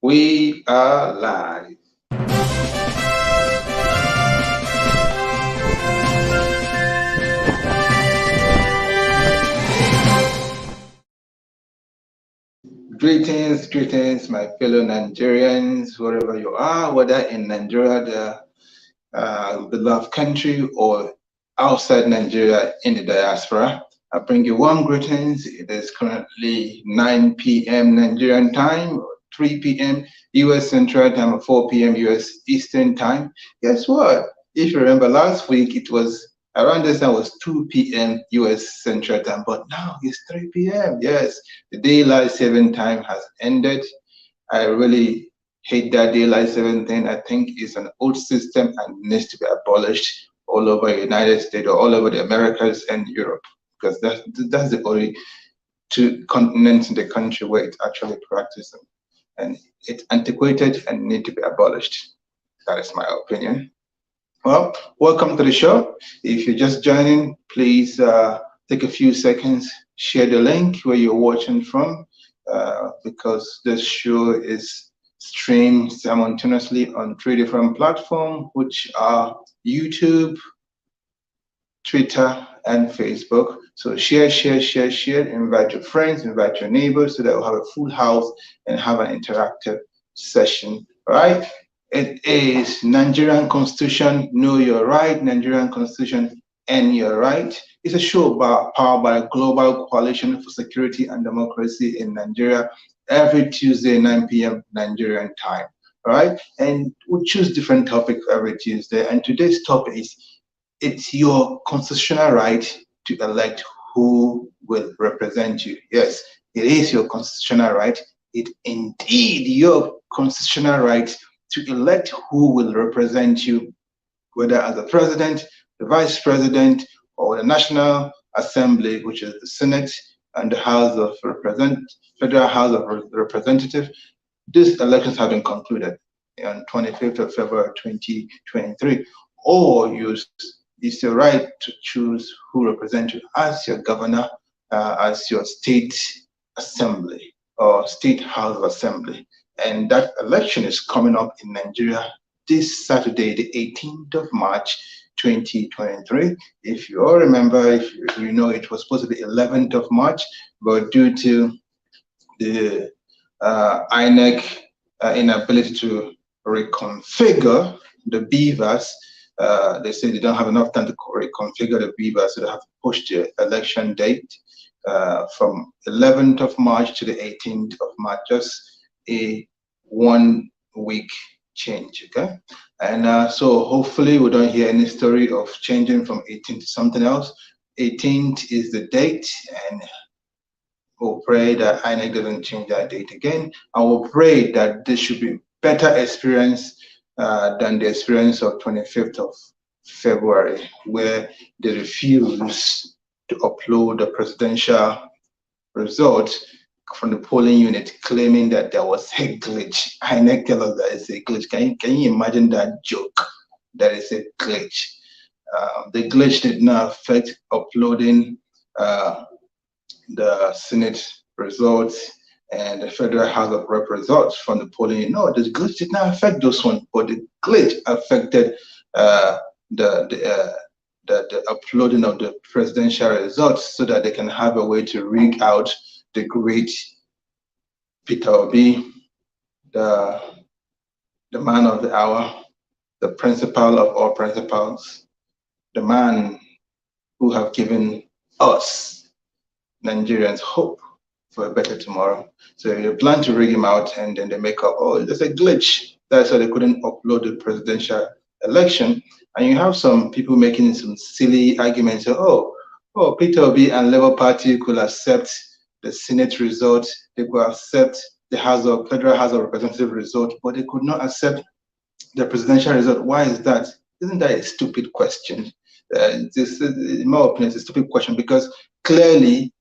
We are live. Greetings, my fellow Nigerians, wherever you are, whether in Nigeria, the beloved country, or outside Nigeria in the diaspora. I bring you warm greetings. It is currently 9 p.m. Nigerian time, 3 p.m. U.S. Central Time, or 4 p.m. U.S. Eastern Time. Guess what? If you remember last week, it was around this time was 2 p.m. U.S. Central Time, but now it's 3 p.m. Yes, the daylight saving time has ended. I really hate that daylight saving thing. I think it's an old system and needs to be abolished all over the United States or all over the Americas and Europe, because that's the only two continents in the country where it's actually practiced, and it's antiquated and need to be abolished. That is my opinion. Well, welcome to the show. If you're just joining, please take a few seconds, share the link where you're watching from, because this show is streamed simultaneously on 3 different platforms, which are YouTube, Twitter, and Facebook. So share, invite your friends, invite your neighbors, so that we'll have a full house and have an interactive session, right? It is Nigerian Constitution, Know Your Right, Nigerian Constitution, and Your Right. It's a show powered by a Global Coalition for Security and Democracy in Nigeria, every Tuesday, 9 p.m. Nigerian time, all right? And we choose different topics every Tuesday, and today's topic is, it's your constitutional right to elect who will represent you. Yes, it is your constitutional right. It indeed your constitutional right to elect who will represent you, whether as the president, the vice president, or the National Assembly, which is the Senate and the Federal House of Representatives. These elections have been concluded on 25th of February 2023. Or it's your right to choose who represents you as your governor, as your state assembly or state house of assembly. And that election is coming up in Nigeria this Saturday, the 18th of March, 2023. If you all remember, if you know, it was supposed to be 11th of March, but due to the INEC inability to reconfigure the beavers, they say they don't have enough time to reconfigure the beavers, so they have to push the election date from 11th of March to the 18th of March, just a 1 week change, okay? And so hopefully we don't hear any story of changing from 18th to something else. 18th is the date, and we'll pray that INEC doesn't change that date again. And we'll pray that this should be better experience than the experience of 25th of February, where they refused to upload the presidential results from the polling unit, claiming that there was a glitch. INEC tell us that it's a glitch. Can you imagine that joke? That is a glitch. The glitch did not affect uploading the Senate results and the Federal House of Rep results from the polling unit. No, the glitch did not affect those ones, but the glitch affected the uploading of the presidential results, so that they can have a way to rig out the great Peter Obi, the man of the hour, the principal of all principals, the man who have given us Nigerians hope for a better tomorrow. So you plan to rig him out, and then they make up, oh, there's a glitch. That's why they couldn't upload the presidential election. And you have some people making some silly arguments. Oh, Peter Obi and Labour Party could accept the Senate result, they could accept the Federal House of Representatives result, but they could not accept the presidential result. Why is that? Isn't that a stupid question? In my opinion, it's a stupid question, because clearly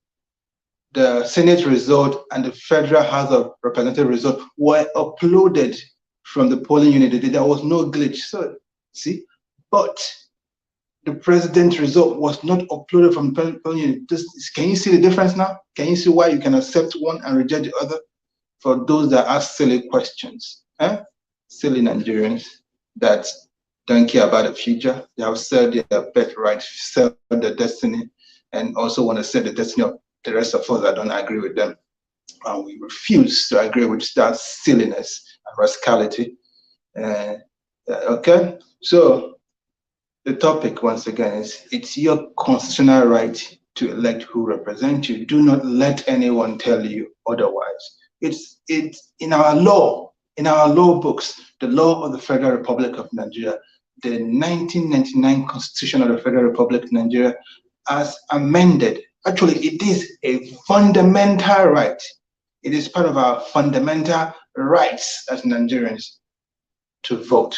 the Senate result and the Federal House of Representatives result were uploaded from the polling unit. There was no glitch. So, see, but the president's result was not uploaded from the polling unit. Can you see the difference now? Can you see why you can accept one and reject the other? for those that ask silly questions. Silly Nigerians that don't care about the future. They have sold their birthright, sell their destiny, and also want to sell the destiny of the rest of us that don't agree with them. And we refuse to agree with that silliness and rascality. Okay, so the topic once again is it's your constitutional right to elect who represent you. Do not let anyone tell you otherwise. It's in our law books, the law of the Federal Republic of Nigeria, the 1999 Constitution of the Federal Republic of Nigeria, as amended. Actually, it is a fundamental right. It is part of our fundamental rights as Nigerians to vote,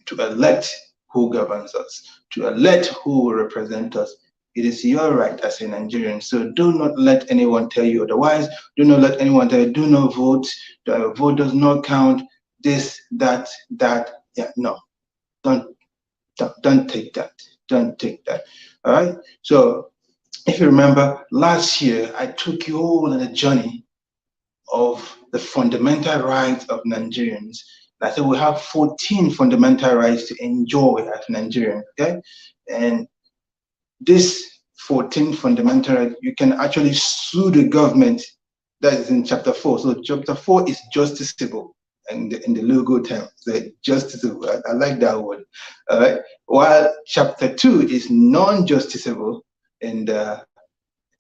to elect who governs us, to elect who will represent us. It is your right as a Nigerian. So do not let anyone tell you otherwise. Do not let anyone tell you, do not vote. The vote does not count. This, that. Yeah, no. Don't take that. Don't take that. All right. So if you remember, last year I took you all on a journey of the fundamental rights of Nigerians. I said we have 14 fundamental rights to enjoy as Nigerians, okay? And this 14 fundamental rights, you can actually sue the government. That is in chapter 4. So chapter 4 is justiciable in the legal term. So justiciable, I like that word. All right. While chapter 2 is non-justiciable in the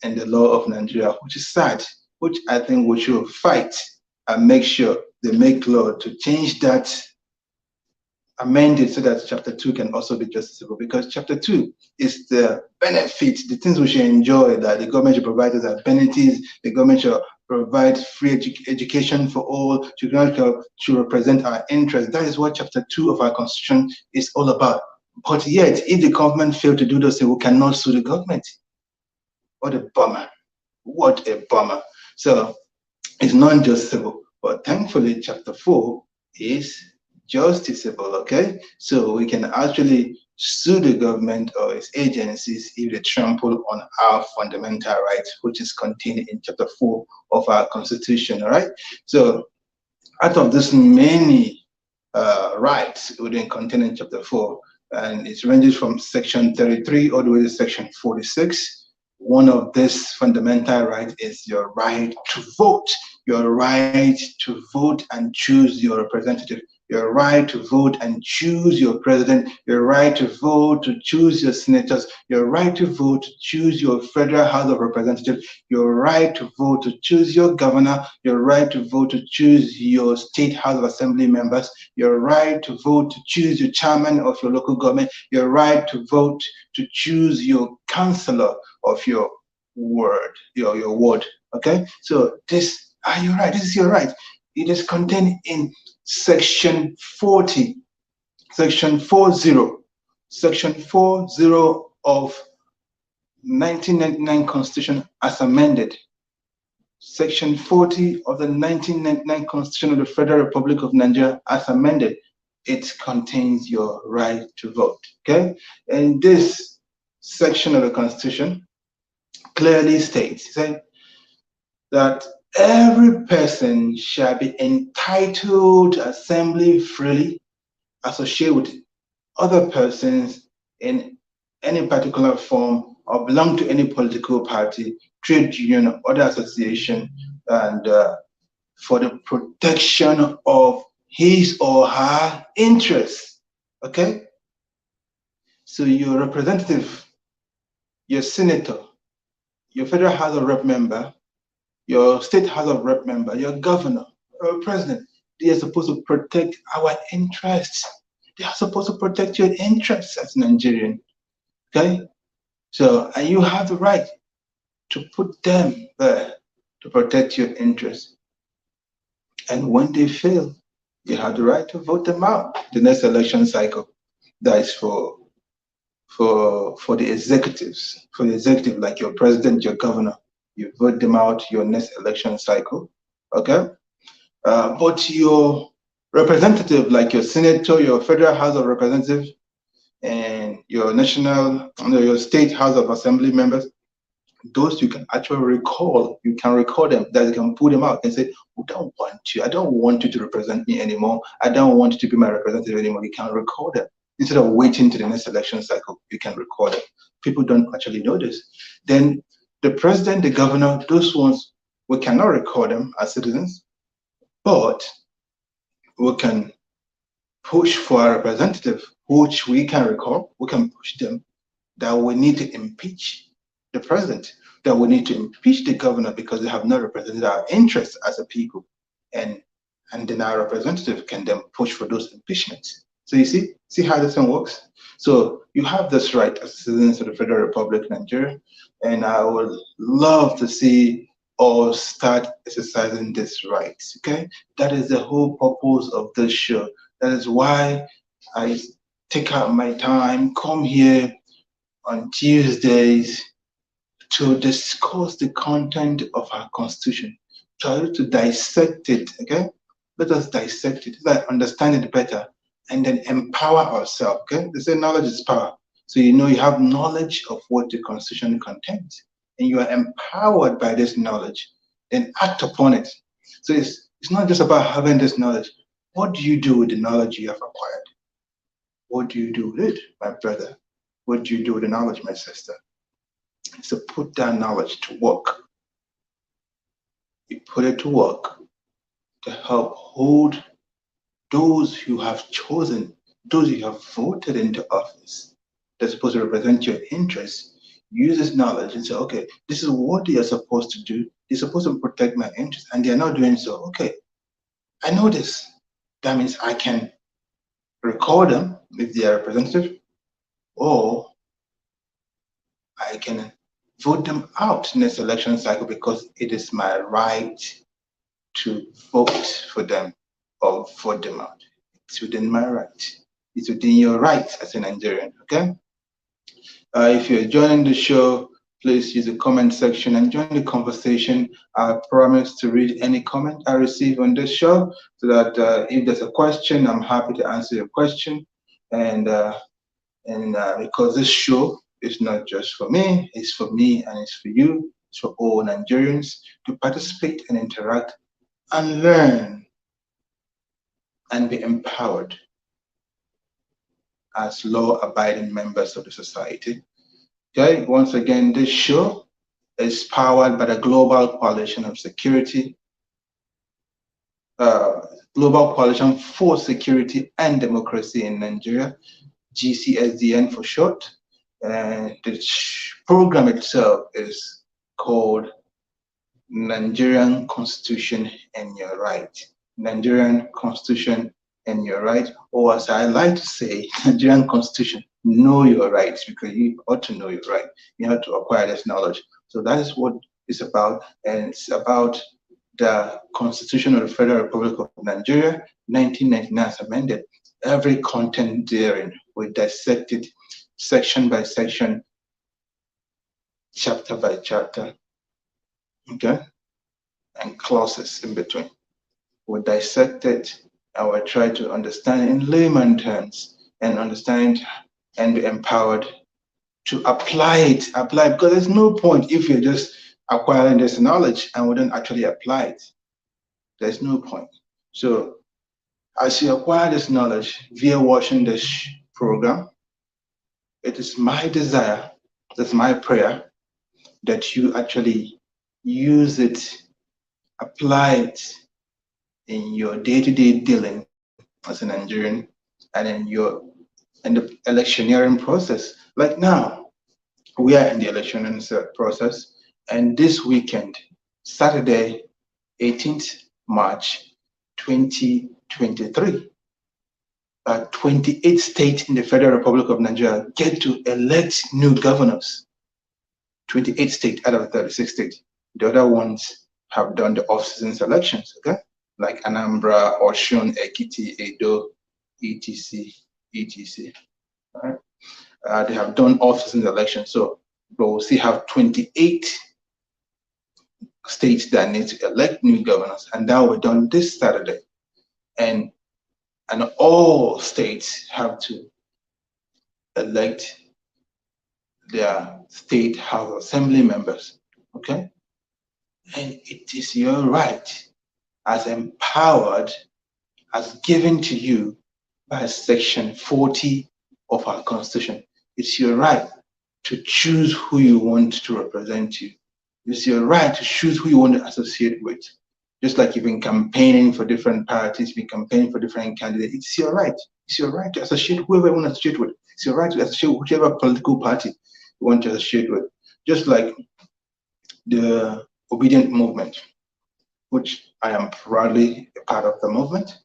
law of Nigeria, which is sad, which I think we should fight and make sure they make law to change that, amend it so that chapter 2 can also be justiciable, because chapter 2 is the benefits, the things we should enjoy, that the government should provide us as benefits, the government should provide free education for all, should represent our interests. That is what chapter 2 of our constitution is all about. But yet, if the government fail to do those things, we cannot sue the government. What a bummer. What a bummer. So it's non-justiciable. But thankfully, chapter 4 is justiciable, okay? So we can actually sue the government or its agencies if they trample on our fundamental rights, which is contained in chapter 4 of our constitution, all right? So out of this many rights within contained in chapter 4, and it ranges from section 33 all the way to section 46, one of these fundamental rights is your right to vote. Your right to vote and choose your representative. Your right to vote and choose your president. Your right to vote to choose your senators. Your right to vote to choose your Federal House of Representatives. Your right to vote to choose your governor. Your right to vote to choose your State House of Assembly members. Your right to vote to choose your chairman of your local government. Your right to vote to choose your councillor of your ward, your ward. Okay, so this are your right. This is your right. It is contained in section 40, section 40, section 40 of 1999 Constitution as amended. Section 40 of the 1999 Constitution of the Federal Republic of Nigeria as amended. It contains your right to vote. Okay, and this section of the Constitution clearly states that every person shall be entitled to assembly freely, associate with other persons in any particular form, or belong to any political party, trade union, or other association, and for the protection of his or her interests. Okay? So your representative, your senator, your Federal House of Rep member, your State House of Rep member, your governor, or president, they are supposed to protect our interests. They are supposed to protect your interests as Nigerian. Okay? So, and you have the right to put them there to protect your interests. And when they fail, you have the right to vote them out the next election cycle. That is for the executives, like your president, your governor. You vote them out your next election cycle, okay? But your representative, like your senator, your Federal House of Representatives, and your your State House of Assembly members, those you can actually recall, you can record them, that you can pull them out and say, we don't want you. I don't want you to represent me anymore. I don't want you to be my representative anymore. You can record them. Instead of waiting to the next election cycle, you can record them. People don't actually know this. Then the president, the governor, those ones, we cannot record them as citizens, but we can push for a representative, which we can recall. We can push them that we need to impeach the president, that we need to impeach the governor because they have not represented our interests as a people. And then our representative can then push for those impeachments. So you see how this one works? So you have this right as citizens of the Federal Republic of Nigeria, and I would love to see all start exercising this right, okay? That is the whole purpose of this show. That is why I take out my time, come here on Tuesdays to discuss the content of our constitution, try to dissect it, okay? Let us dissect it, let us understand it better, and then empower ourselves, okay? They say knowledge is power. So you know you have knowledge of what the constitution contains, and you are empowered by this knowledge, then act upon it. So it's not just about having this knowledge. What do you do with the knowledge you have acquired? What do you do with it, my brother? What do you do with the knowledge, my sister? So put that knowledge to work. You put it to work to help hold those who have chosen, those who have voted into office. They're supposed to represent your interests. Use this knowledge and say, okay, this is what they are supposed to do. They're supposed to protect my interests, and they're not doing so. Okay, I know this. That means I can record them if they are representative, or I can vote them out next election cycle because it is my right to vote for them or vote them out. It's within my right. It's within your right as a Nigerian, okay? If you're joining the show, please use the comment section and join the conversation. I promise to read any comment I receive on this show so that if there's a question, I'm happy to answer your question. And because this show is not just for me, it's for me and it's for you, it's for all Nigerians to participate and interact and learn and be empowered as law-abiding members of the society. Okay, once again, this show is powered by the Global Coalition of Security, Global Coalition for Security and Democracy in Nigeria, GCSDN for short. And the program itself is called Nigerian Constitution and Your Right. Nigerian Constitution and Your Right, or as I like to say, Nigerian Constitution, know your rights, because you ought to know your right. You have to acquire this knowledge. So that is what it's about, and it's about the Constitution of the Federal Republic of Nigeria, 1999 as amended. Every content therein, we dissected section by section, chapter by chapter, okay, and clauses in between. We dissect it and we try to understand in layman terms and understand and be empowered to apply because there's no point if you're just acquiring this knowledge and we don't actually apply it. There's no point. So as you acquire this knowledge via watching this program, it is my desire, it's my prayer that you actually use it, apply it in your day-to-day dealing as a Nigerian and in the electioneering process. Like now, we are in the electioneering process, and this weekend, Saturday, 18th March 2023, 28 states in the Federal Republic of Nigeria get to elect new governors. 28 states out of 36 states. The other ones have done the off-season elections, okay? Like Anambra, Osun, Ekiti, Edo, etc., etc. All right? They have done off-season elections, so we'll see have 28 states that need to elect new governors, and that will be done this Saturday. And all states have to elect their state house assembly members. Okay? And it is your right, as empowered, as given to you by Section 40 of our Constitution. It's your right to choose who you want to represent you. It's your right to choose who you want to associate with. Just like you've been campaigning for different parties, you've been campaigning for different candidates, it's your right. It's your right to associate whoever you want to associate with. It's your right to associate whichever political party you want to associate with. Just like the obedient movement, which I am proudly a part of the movement,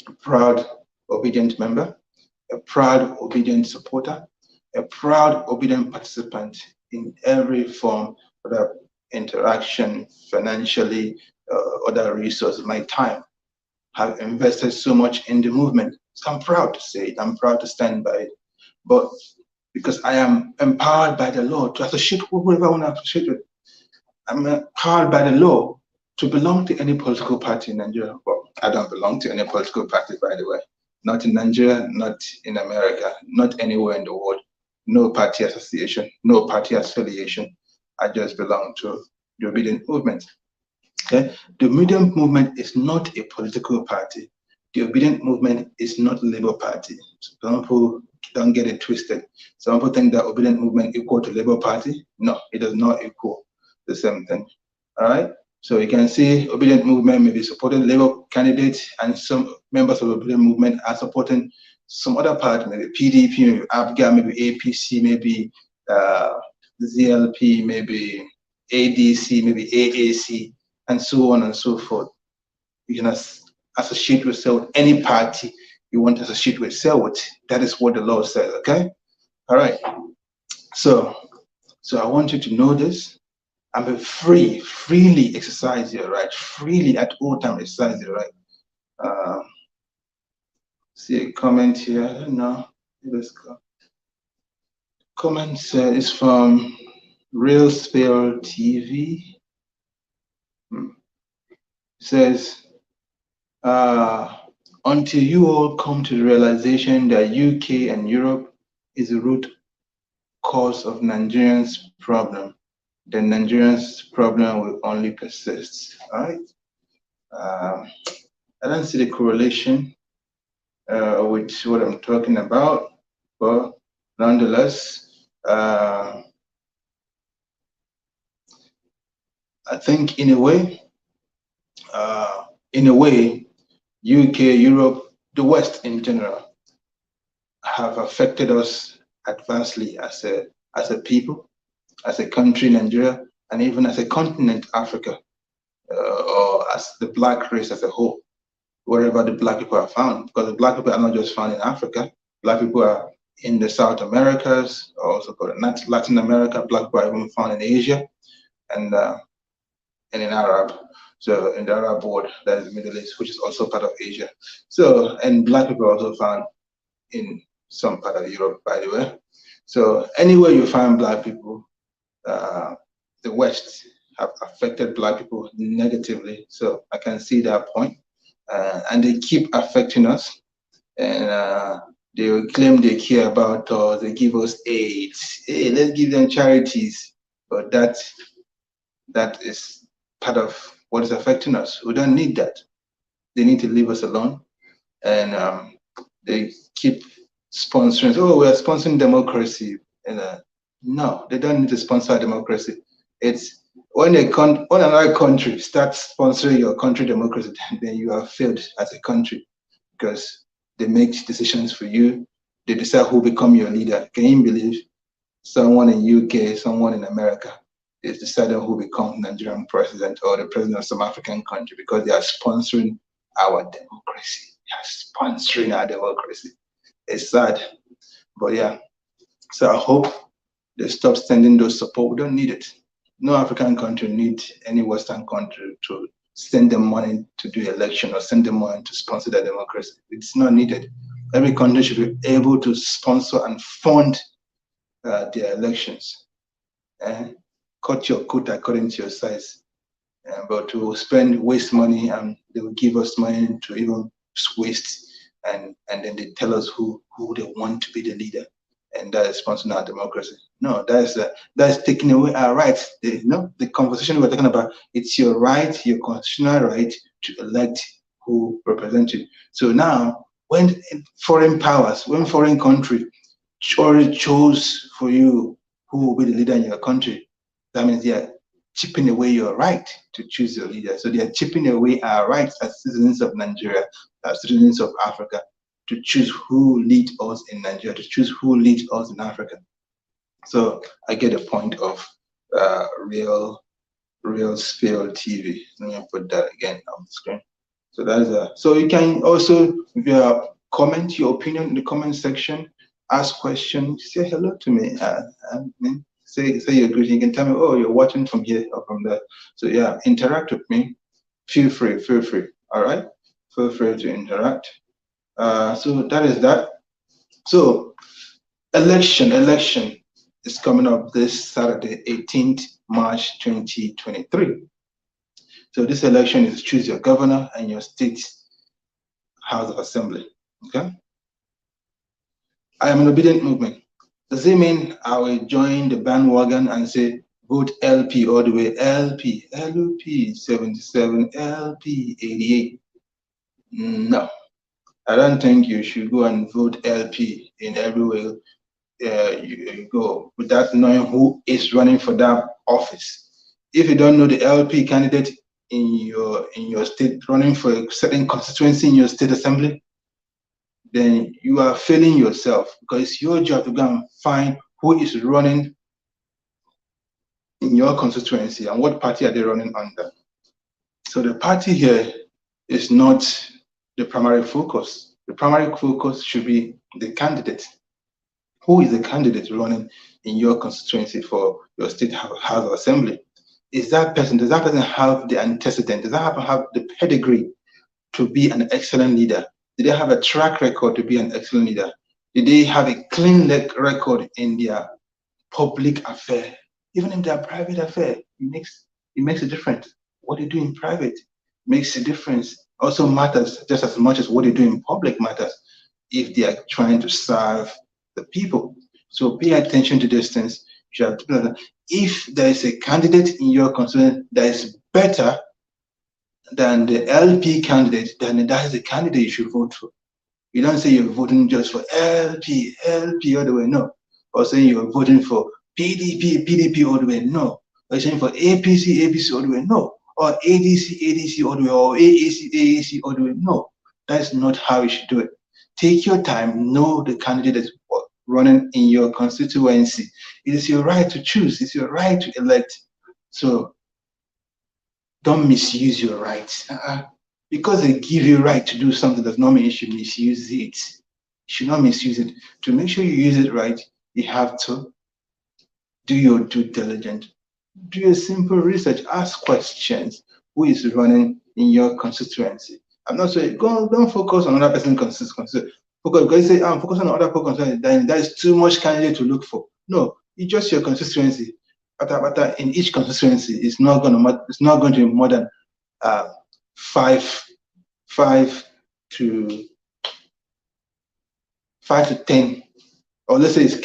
a proud obedient member, a proud obedient supporter, a proud obedient participant in every form of that interaction, financially, other resources, my time. Have invested so much in the movement. So I'm proud to say it. I'm proud to stand by it. But because I am empowered by the law to associate with whoever I want to associate with, I'm empowered by the law to belong to any political party in Nigeria. Well, I don't belong to any political party, by the way. Not in Nigeria, not in America, not anywhere in the world. No party association, no party affiliation. I just belong to the obedient movement. Okay? The obedient movement is not a political party. The obedient movement is not Labour Party. Some people don't get it twisted. Some people think that obedient movement equal to Labour Party. No, it does not equal the same thing. All right. So you can see obedient movement may be supporting Labour candidates, and some members of the obedient movement are supporting some other party, maybe PDP, maybe ABGA, maybe APC, maybe ZLP, maybe ADC, maybe AAC, and so on and so forth. You can associate yourself with any party you want to associate yourself with. That is what the law says. Okay. All right. So I want you to know this. And be freely exercise your right, freely at all times exercise your right. See a comment here, I don't know. Let's go. Comment is from Real Spell TV. It says, until you all come to the realization that UK and Europe is the root cause of Nigerians' problem, then Nigerians' problem will only persist. All right. I don't see the correlation with what I'm talking about, but nonetheless, I think in a way, UK, Europe, the West in general, have affected us adversely as a people, as a country, Nigeria, and even as a continent, Africa, or as the Black race as a whole, wherever the Black people are found, because the Black people are not just found in Africa. Black people are in the South Americas, also called Latin America. Black people are even found in Asia, and in Arab. So in the Arab world, that is the Middle East, which is also part of Asia. So, and Black people are also found in some part of Europe, by the way. So anywhere you find Black people, the West have affected Black people negatively. So I can see that point. And they keep affecting us. And they will claim they care about us, they give us aid. Hey, let's give them charities. But that is part of what is affecting us. We don't need that. They need to leave us alone. And they keep sponsoring. Oh, we're sponsoring democracy. And no, they don't need to sponsor democracy. It's when another country starts sponsoring your country democracy, then you have failed as a country, because they make decisions for you. They decide who become your leader. Can you believe someone in UK, someone in America is deciding who becomes Nigerian president or the president of some African country, because they are sponsoring our democracy. They are sponsoring our democracy. It's sad, but yeah. So I hope they stop sending those support. We don't need it. No African country needs any Western country to send them money to do election or send them money to sponsor their democracy. It's not needed. Every country should be able to sponsor and fund their elections. And cut your coat according to your size. But to waste money, and they will give us money to even waste, and then they tell us who they want to be the leader. and that is sponsoring our democracy. No, that's taking away our rights. The conversation we're talking about, it's your right, your constitutional right to elect who represent you. So now, when foreign powers, when foreign country already chose for you who will be the leader in your country, that means they are chipping away your right to choose your leader. So they are chipping away our rights as citizens of Nigeria, as citizens of Africa, to choose who lead us in Nigeria, to choose who leads us in Africa. So I get the point of real spill TV. Let me put that again on the screen. So that's so you can also comment your opinion in the comment section, ask questions, say hello to me, say your greeting. You can tell me, oh, you're watching from here or from there. So yeah, interact with me. Feel free. All right, feel free to interact. So that is that. So election is coming up this Saturday, 18th March 2023. So this election is to choose your governor and your state House of Assembly. Okay. I am an obedient movement. Does it mean I will join the bandwagon and say vote LP all the way? LP 77, LP 88. No, I don't think you should go and vote LP in every way you go without knowing who is running for that office. If you don't know the LP candidate in your state running for a certain constituency in your state assembly, then you are failing yourself, because it's your job to go and find who is running in your constituency and what party are they running under. So the party here is not the primary focus. The primary focus should be the candidate. Who is the candidate running in your constituency for your state house of assembly? Does that person have the antecedent? Does that have the pedigree to be an excellent leader? Did they have a track record to be an excellent leader? Did they have a clean record in their public affair? Even in their private affair, it makes a difference. What they do in private makes a difference. Also matters just as much as what they do in public matters if they are trying to serve the people. So pay attention to these things. If there is a candidate in your constituency that is better than the LP candidate, then that is the candidate you should vote for. You don't say you're voting just for LP all the way, no. Or saying you're voting for PDP all the way, no. Or you're saying for APC all the way, no. Or ADC all the way, or AAC all the way, no. That's not how you should do it. Take your time, know the candidate that's running in your constituency. It is your right to choose, it's your right to elect. So don't misuse your rights. Because they give you right to do something does not mean you should misuse it. You should not misuse it. To make sure you use it right, you have to do your due diligence. Do your simple research. Ask questions. Who is running in your constituency? I'm not saying don't focus on another person's constituency. Because you say I'm focusing on other people's constituency, then that is too much candidate to look for. No, it's just your constituency. But in each constituency, it's not going to be more than 5 to 10, or let's say it's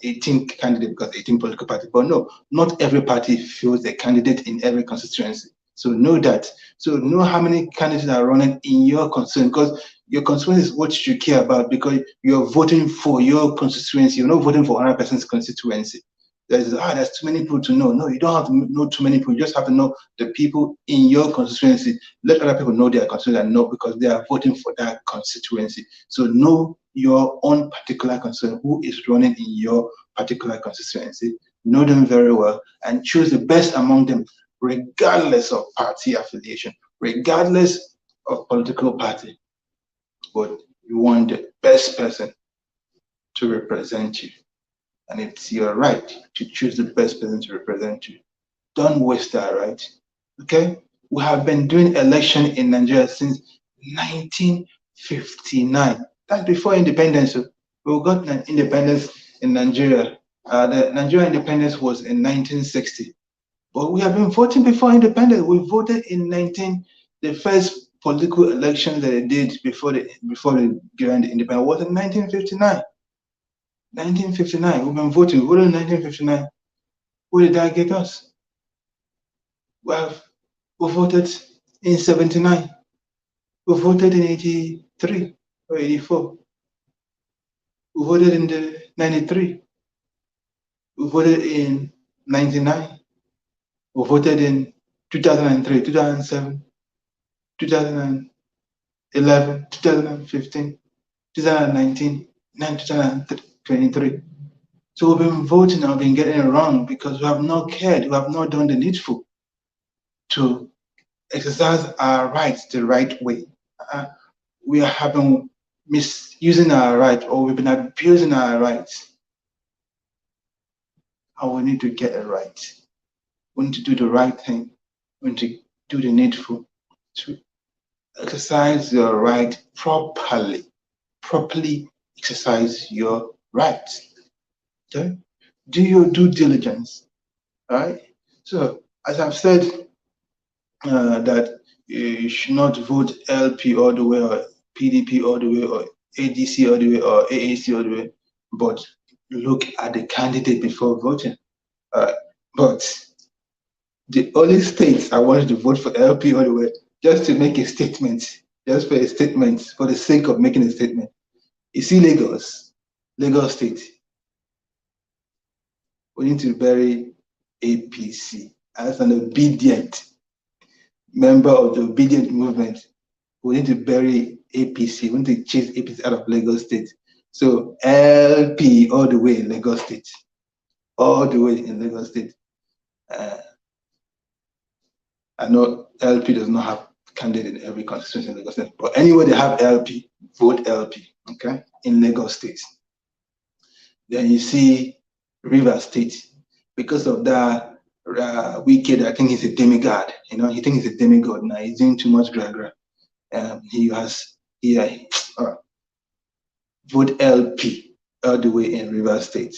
18 candidates, because 18 political parties. But no, not every party fills a candidate in every constituency. So know that. So know how many candidates are running in your constituency, because your constituency is what you care about, because you're voting for your constituency. You're not voting for another person's constituency. There's too many people to know. No, you don't have to know too many people. You just have to know the people in your constituency. Let other people know their constituency and know, because they are voting for that constituency. So know your own particular constituency, who is running in your particular constituency. Know them very well and choose the best among them, regardless of party affiliation, regardless of political party. But you want the best person to represent you. And it's your right to choose the best person to represent you. Don't waste that right. Okay? We have been doing election in Nigeria since 1959. That's before independence. We got independence in Nigeria. The Nigerian independence was in 1960. But we have been voting before independence. We voted in the first political election that they did before the Nigerian independence was in 1959. 1959, we've been voting. We voted in 1959. What did that get us? Well, we voted in 79. We voted in 83 or 84. We voted in the 93. We voted in 99. We voted in 2003, 2007, 2011, 2015, 2019, and 2023. So we've been voting and we've been getting it wrong because we have not cared, we have not done the needful to exercise our rights the right way. We have been misusing our right, or we've been abusing our rights. And we need to get it right. We need to do the right thing. We need to do the needful to exercise your right properly. Properly exercise your rights. Okay? Do your due diligence. All right? So, as I've said, that you should not vote LP all the way, or PDP all the way, or ADC all the way, or AAC all the way, but look at the candidate before voting. But the only states I wanted to vote for LP all the way, just to make a statement, just for a statement, for the sake of making a statement. You see Lagos State, we need to bury APC as an obedient member of the obedient movement. We need to bury APC. We need to chase APC out of Lagos State. So LP all the way in Lagos State. All the way in Lagos State. I know LP does not have candidate in every constituency in Lagos State, but anywhere they have LP, vote LP, okay, in Lagos State. Then you see River State, because of that Wicked, I think he's a demigod. You know, he thinks he's a demigod now. He's doing too much gra. Vote LP all the way in River State,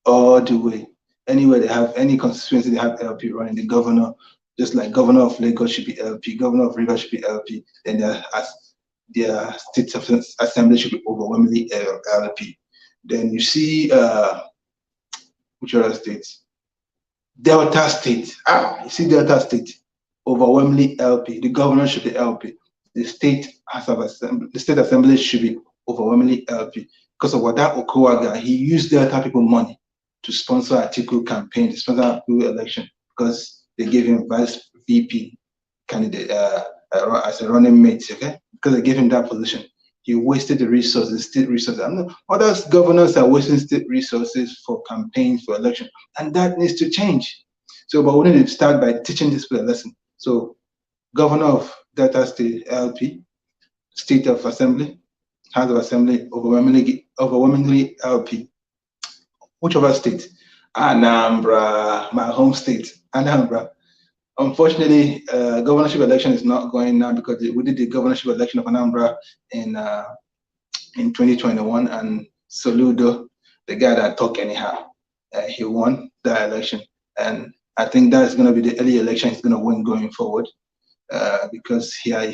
all the way. Anywhere they have any constituency, they have LP running. The governor, just like governor of Lagos should be LP, governor of River should be LP, then their state assembly should be overwhelmingly LP. Then you see which other states? Delta State. You see Delta State, overwhelmingly LP. The governor should be LP. The state assembly should be overwhelmingly LP. Because of what that Okowaga, he used Delta people money to sponsor Atiku campaign, to sponsor Atiku election, because they gave him vice VP candidate as a running mate, okay? Because they gave him that position. He wasted the resources, state resources. I know other governors are wasting state resources for campaigns, for election, and that needs to change. So, but we need to start by teaching this people a lesson. So, governor of Delta State, LP, state of assembly, House of Assembly, overwhelmingly LP. Which other state? Anambra, my home state, Anambra. Unfortunately, governorship election is not going now because we did the governorship election of Anambra in 2021, and Soludo, the guy that talk anyhow, he won that election, and I think that's going to be the early election he's going to win going forward, because he have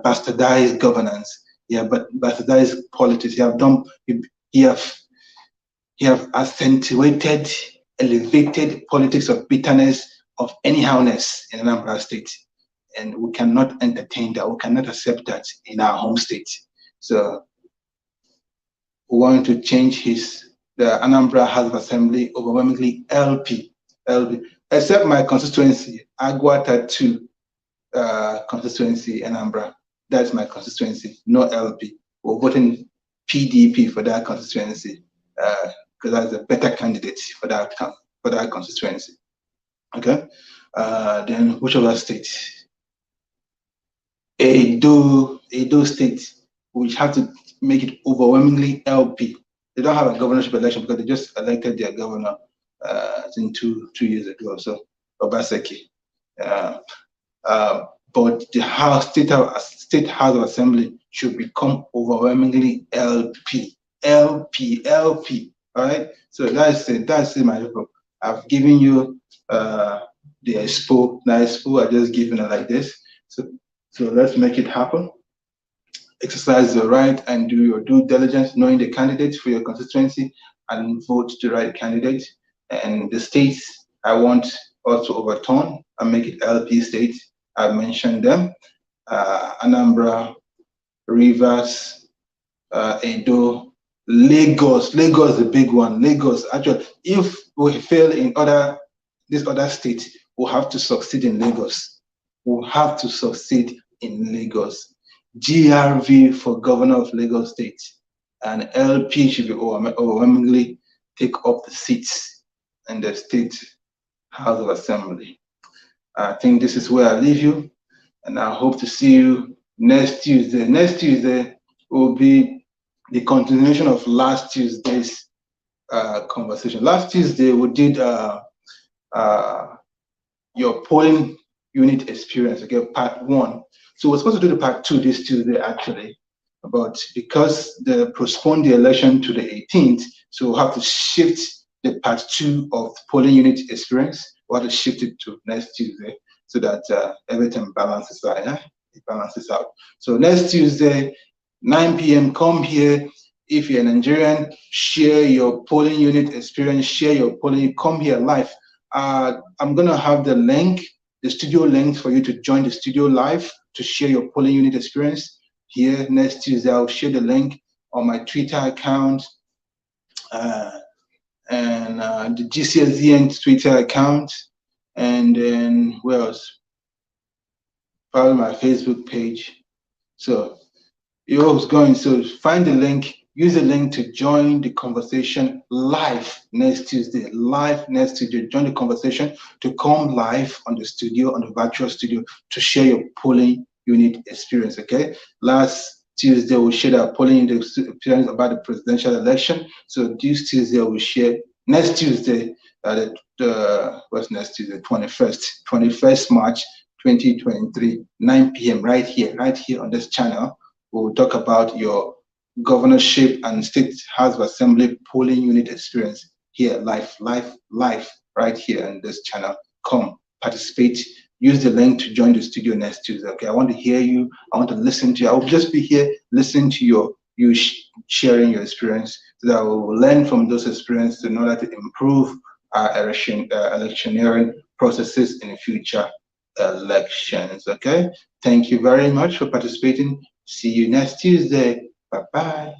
bastardized governance, he have bastardized politics, he have accentuated, elevated politics of bitterness, of anyhowness in Anambra State, and we cannot entertain that. We cannot accept that in our home state. So we want to change the Anambra House of Assembly overwhelmingly LP, except my constituency, Aguata 2 constituency, Anambra. That's my constituency, no LP. We're voting PDP for that constituency because that's a better candidate for that constituency. Okay, then which other state? Edo State, which have to make it overwhelmingly LP. They don't have a governorship election because they just elected their governor in two years ago. So Obaseki, but the state House of Assembly should become overwhelmingly LP. All right. So that's it. That's it, my people. I've given you the expo. Now expo, I just given it like this. So let's make it happen. exercise your right and do your due diligence, knowing the candidates for your constituency, and vote the right candidate. And the states I want us to overturn and make it LP states, I mentioned them: Anambra, Rivers, Edo, Lagos. Lagos is the big one. Lagos, actually, if we fail in these other states, we'll have to succeed in Lagos. We'll have to succeed in Lagos. GRV for governor of Lagos State, and LP should be overwhelmingly take up the seats in the state House of Assembly. I think this is where I leave you, and I hope to see you next Tuesday. Next Tuesday will be the continuation of last Tuesday's conversation. Last Tuesday we did your polling unit experience, okay, part 1. So we're supposed to do the part 2 this Tuesday actually, but because they postponed the election to the 18th, so we'll have to shift the part 2 of the polling unit experience. We'll have to shift it to next Tuesday so that everything balances out. Yeah? It balances out. So next Tuesday, 9 p.m., come here. If you're a Nigerian, share your polling unit experience, share your polling, come here live. I'm gonna have the link, the studio link for you to join the studio live to share your polling unit experience here next Tuesday. I'll share the link on my Twitter account and the GCSDN Twitter account, and then where else? Probably my Facebook page. So you're going, so find the link, use the link to join the conversation live next Tuesday. Live next Tuesday. Join the conversation to come live on the studio, on the virtual studio, to share your polling unit experience. Okay. Last Tuesday we shared our polling unit experience about the presidential election. So this Tuesday we share. Next Tuesday, what's next Tuesday? 21st March 2023, 9 p.m. right here on this channel. We'll talk about your governorship and state house of assembly polling unit experience here, live, right here on this channel. Come, participate, use the link to join the studio next Tuesday. Okay, I want to hear you. I want to listen to you. I will just be here listening to you sharing your experience, so that I will learn from those experiences in order to improve our electioneering processes in future elections. Okay, thank you very much for participating. See you next Tuesday. Bye-bye.